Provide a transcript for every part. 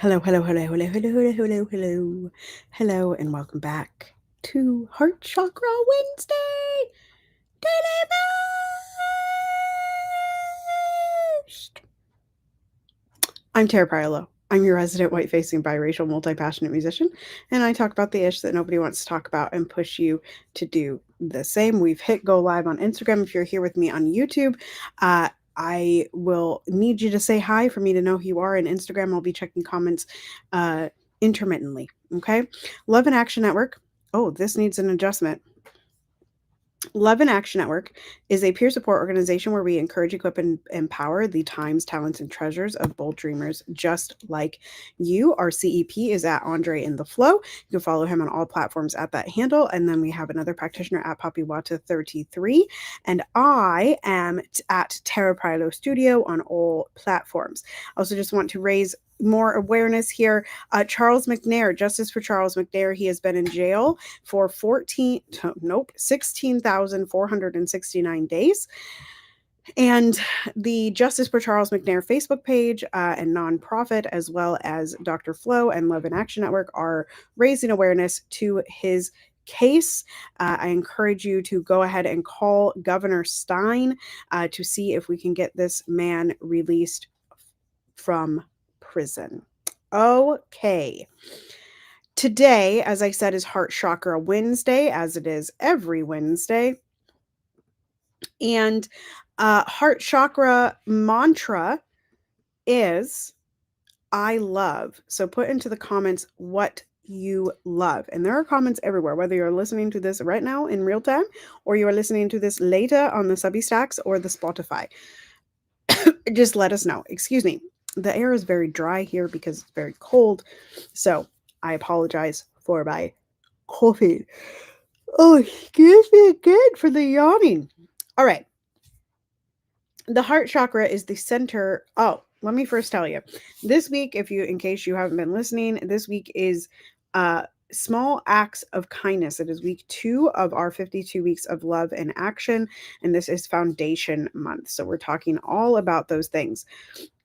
Hello, hello, hello, hello, hello, hello, hello, hello, hello, and welcome back to Heart Chakra Wednesday Daily Boost. I'm Tara Priolo. I'm your resident white-facing biracial multi-passionate musician, and I talk about the ish that nobody wants to talk about and push you to do the same. We've hit go live on Instagram. If you're here with me on YouTube, I will need you to say hi for me to know who you are. And Instagram, I'll be checking comments intermittently. Okay. Love and Action Network. Oh, this needs an adjustment. Love and Action Network is a peer support organization where we encourage, equip, and empower the times, talents, and treasures of bold dreamers just like you. Our CEP is at Andre in the Flow. You can follow him on all platforms at that handle. And then we have another practitioner at Papiwata33. And I am at Tara Priolo Studio on all platforms. I also just want to raise more awareness here. Charles McNair, Justice for Charles McNair. He has been in jail for 16,469 days. And the Justice for Charles McNair Facebook page and nonprofit, as well as Dr. Flo and Love and Action Network, are raising awareness to his case. I encourage you to go ahead and call Governor Stein to see if we can get this man released from prison. Okay. Today, as I said, is Heart Chakra Wednesday, as it is every Wednesday. And Heart Chakra mantra is I love. So put into the comments what you love. And there are comments everywhere, whether you're listening to this right now in real time or you are listening to this later on the Substacks or the Spotify. Just let us know. Excuse me. The air is very dry here because it's very cold. So I apologize for my coffee. Oh, excuse me again for the yawning. All right. The heart chakra is the center. Oh, let me first tell you. This week, in case you haven't been listening, this week is small acts of kindness. It is week 2 of our 52 weeks of love and action, and this is foundation month. So we're talking all about those things.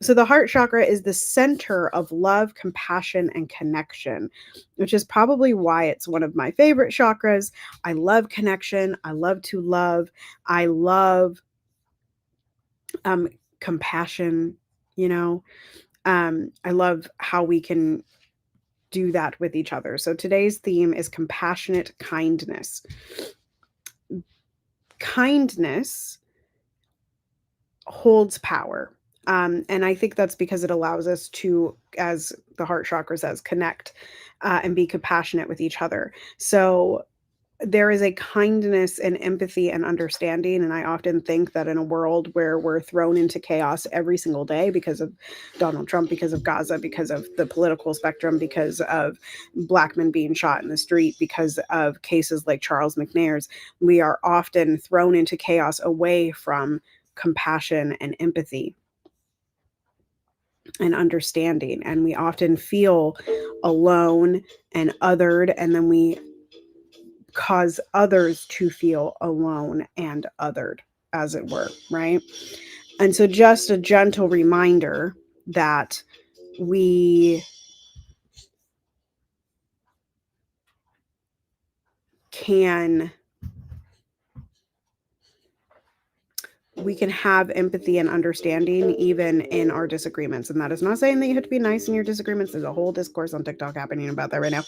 So the heart chakra is the center of love, compassion, and connection, which is probably why it's one of my favorite chakras. I love connection. I love to love. I love compassion, I love how we can do that with each other. So today's theme is compassionate kindness. Kindness holds power. And I think that's because it allows us to, as the heart chakra says, connect and be compassionate with each other. So there is a kindness and empathy and understanding. And I often think that in a world where we're thrown into chaos every single day because of Donald Trump, because of Gaza, because of the political spectrum, because of Black men being shot in the street, because of cases like Charles McNair's, we are often thrown into chaos away from compassion and empathy and understanding. And we often feel alone and othered, and then we cause others to feel alone and othered, as it were, right? And so just a gentle reminder that we can have empathy and understanding even in our disagreements. And that is not saying that you have to be nice in your disagreements. There's a whole discourse on TikTok happening about that right now.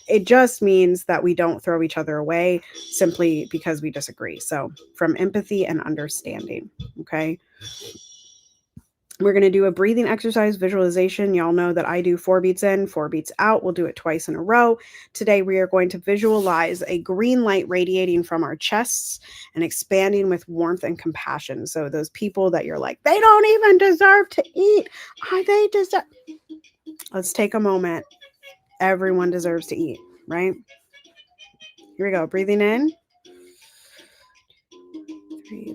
It just means that we don't throw each other away simply because we disagree. So from empathy and understanding, okay? We're going to do a breathing exercise visualization. Y'all know that I do 4 beats in, 4 beats out. We'll do it twice in a row. Today, we are going to visualize a green light radiating from our chests and expanding with warmth and compassion. So those people that you're like, they don't even deserve to eat. They deserve. Let's take a moment. Everyone deserves to eat, right? Here we go. Breathing in.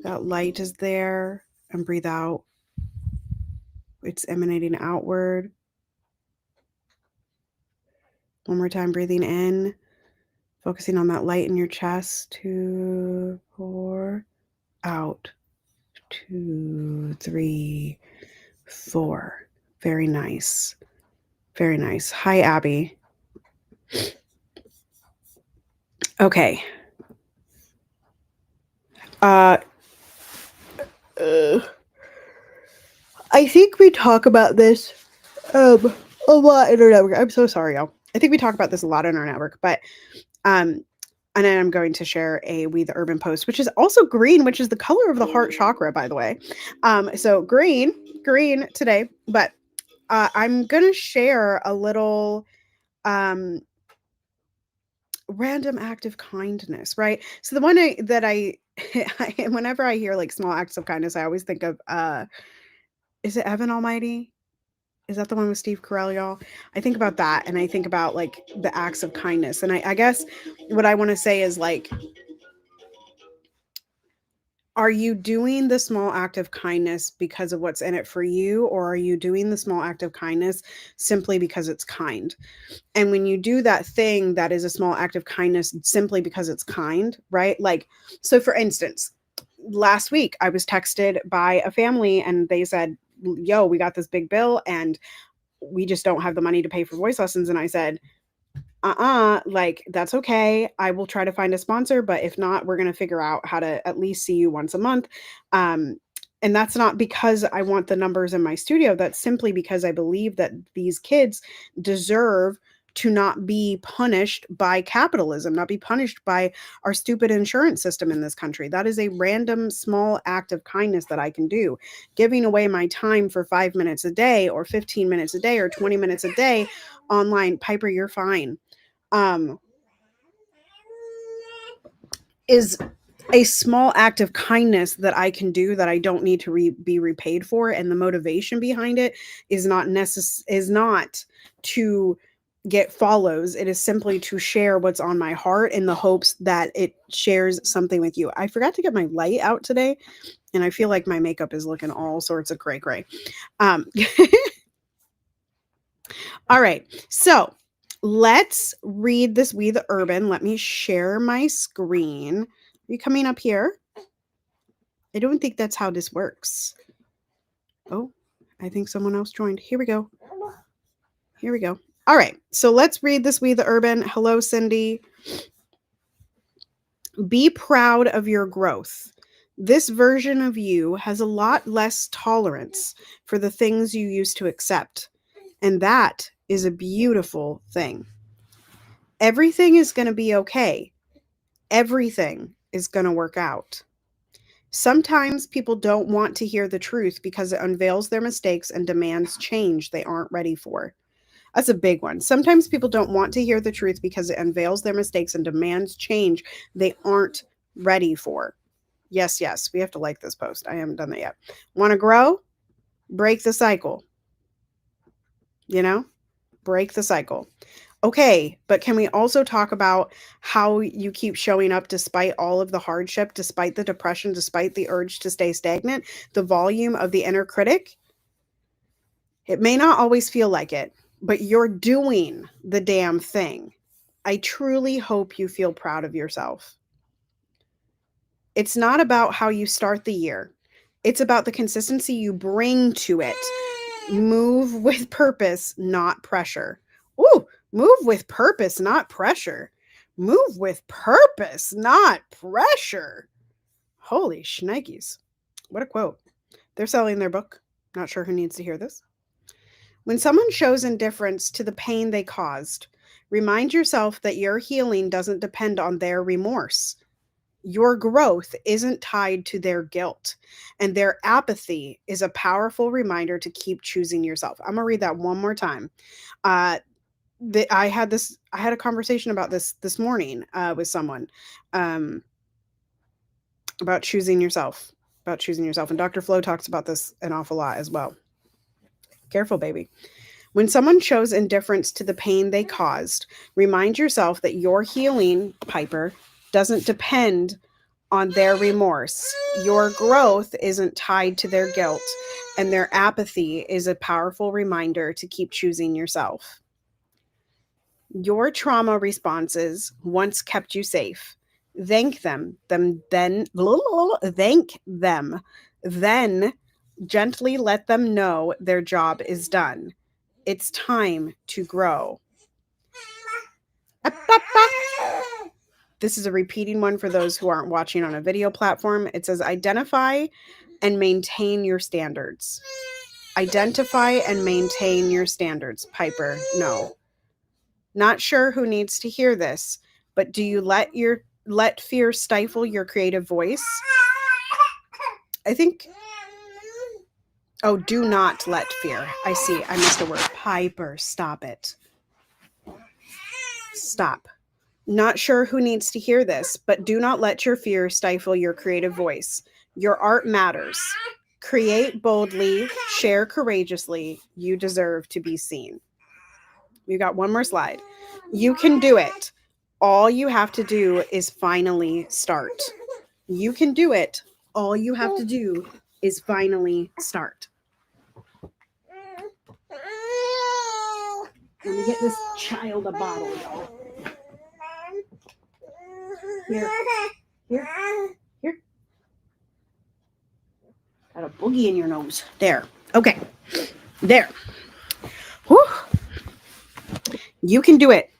That light is there. And breathe out. It's emanating outward. One more time, breathing in, focusing on that light in your chest. 2, 4, out. 2, 3, 4. Very nice. Very nice. Hi, Abby. Okay. I think we talk about this a lot in our network. I'm so sorry, y'all. I think we talk about this a lot in our network, but and then I'm going to share a We the Urban post, which is also green, which is the color of the heart chakra, by the way. So green today, but I'm gonna share a little random act of kindness, right? So the one whenever I hear like small acts of kindness, I always think of is it Evan Almighty? Is that the one with Steve Carell, y'all? I think about that, and I think about like the acts of kindness. And I guess what I want to say is like, are you doing the small act of kindness because of what's in it for you, or are you doing the small act of kindness simply because it's kind? And when you do that thing that is a small act of kindness simply because it's kind, right? Like, so for instance, last week I was texted by a family and they said, yo, we got this big bill and we just don't have the money to pay for voice lessons. And I said, like, that's okay. I will try to find a sponsor, but if not, we're going to figure out how to at least see you once a month. And that's not because I want the numbers in my studio. That's simply because I believe that these kids deserve to not be punished by capitalism, not be punished by our stupid insurance system in this country. That is a random small act of kindness that I can do. Giving away my time for 5 minutes a day or 15 minutes a day or 20 minutes a day online. Piper, you're fine. Is a small act of kindness that I can do that I don't need to be repaid for, and the motivation behind it is not to get follows. It is simply to share what's on my heart in the hopes that it shares something with you. I forgot to get my light out today, and I feel like my makeup is looking all sorts of cray. All right, so let's read this We the Urban. Let me share my screen. Are you coming up here? I don't think that's how this works. Oh, I think someone else joined. Here we go. All right, so let's read this We the Urban. Hello, Cindy. Be proud of your growth. This version of you has a lot less tolerance for the things you used to accept, and that is a beautiful thing. Everything is going to be okay. Everything is going to work out. Sometimes people don't want to hear the truth because it unveils their mistakes and demands change they aren't ready for. That's a big one. Sometimes people don't want to hear the truth because it unveils their mistakes and demands change they aren't ready for. Yes, we have to like this post. I haven't done that yet. Want to grow? Break the cycle. Break the cycle. Okay, but can we also talk about how you keep showing up despite all of the hardship, despite the depression, despite the urge to stay stagnant, the volume of the inner critic? It may not always feel like it, but you're doing the damn thing. I truly hope you feel proud of yourself. It's not about how you start the year. It's about the consistency you bring to it. Move with purpose, not pressure. Ooh, move with purpose, not pressure. Move with purpose, not pressure. Holy shnikes. What a quote. They're selling their book. Not sure who needs to hear this. When someone shows indifference to the pain they caused, remind yourself that your healing doesn't depend on their remorse. Your growth isn't tied to their guilt, and their apathy is a powerful reminder to keep choosing yourself. I'm gonna read that one more time. I had a conversation about this morning with someone about choosing yourself. And Dr. Flo talks about this an awful lot as well. Careful, baby. When someone shows indifference to the pain they caused, remind yourself that your healing, Piper, doesn't depend on their remorse. Your growth isn't tied to their guilt, and their apathy is a powerful reminder to keep choosing yourself. Your trauma responses once kept you safe. Thank them. Then gently let them know their job is done. It's time to grow. This is a repeating one for those who aren't watching on a video platform. It says identify and maintain your standards. Identify and maintain your standards. Piper, no. Not sure who needs to hear this, but do you let fear stifle your creative voice? I think. Oh, do not let fear. I see. I missed a word. Piper, stop it. Stop. Not sure who needs to hear this, but do not let your fear stifle your creative voice. Your art matters. Create boldly, share courageously. You deserve to be seen. We got one more slide. You can do it. All you have to do is finally start. You can do it. All you have to do is finally start. Let me get this child a bottle, y'all. Here. Got a boogie in your nose. There. Okay. There. Whew. You can do it.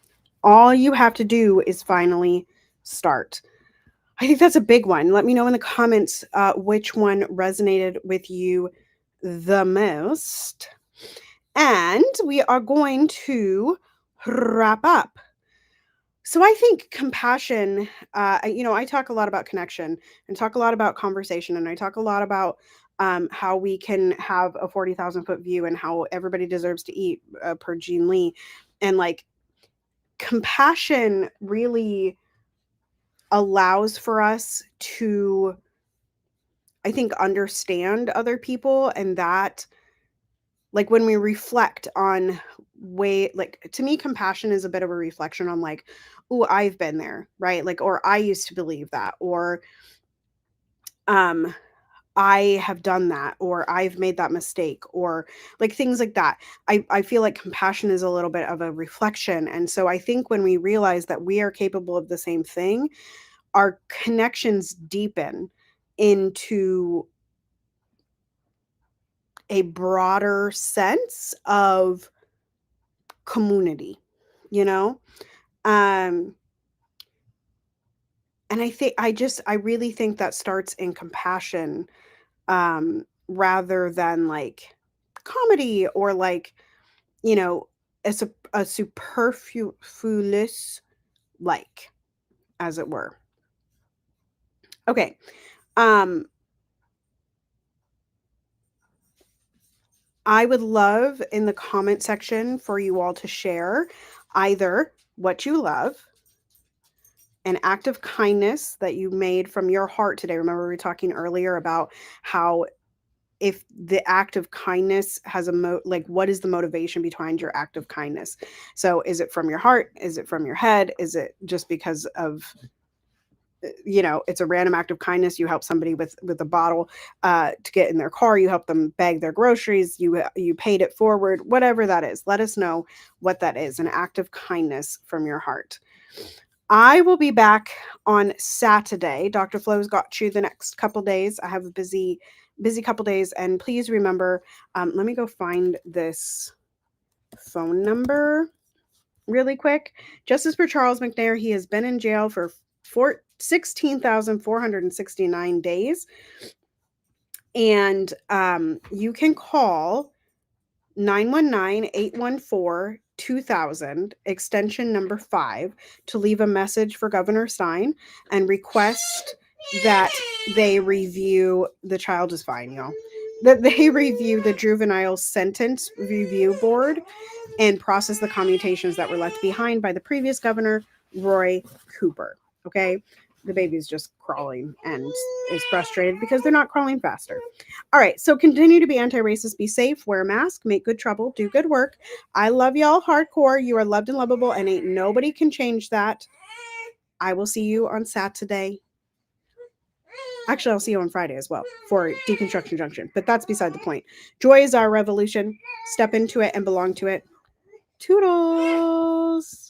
All you have to do is finally start. I think that's a big one. Let me know in the comments which one resonated with you the most. And we are going to wrap up. So I think compassion, I talk a lot about connection and talk a lot about conversation, and I talk a lot about how we can have a 40,000 foot view and how everybody deserves to eat per Jean Lee. And like compassion really allows for us to, I think, understand other people, and that like when we reflect on to me, compassion is a bit of a reflection on like, oh, I've been there, right? Like, or I used to believe that, or I have done that, or I've made that mistake, or like things like that. I feel like compassion is a little bit of a reflection. And so I think when we realize that we are capable of the same thing, our connections deepen into a broader sense of community, and I really think that starts in compassion, rather than like comedy or like, a superfluous, like, as it were. Okay. I would love in the comment section for you all to share either what you love, an act of kindness that you made from your heart today. Remember, we were talking earlier about how if the act of kindness has what is the motivation behind your act of kindness? So is it from your heart? Is it from your head? Is it just because of, it's a random act of kindness? You help somebody with a bottle to get in their car. You help them bag their groceries. You paid it forward, whatever that is. Let us know what that is, an act of kindness from your heart. I will be back on Saturday. Dr. Flo's got you the next couple days. I have a busy couple days. And please remember, let me go find this phone number really quick. Justice for Charles McNair. He has been in jail for 16,469 days. And you can call 919-814-2000, extension number 5, to leave a message for Governor Stein and request that they review, the child is fine, y'all, that they review the Juvenile Sentence Review Board and process the commutations that were left behind by the previous governor, Roy Cooper. Okay? The baby's just crawling and is frustrated because they're not crawling faster. All right. So continue to be anti-racist, be safe, wear a mask, make good trouble, do good work. I love y'all hardcore. You are loved and lovable, and ain't nobody can change that. I will see you on Saturday. Actually, I'll see you on Friday as well for Deconstruction Junction, but that's beside the point. Joy is our revolution. Step into it and belong to it. Toodles.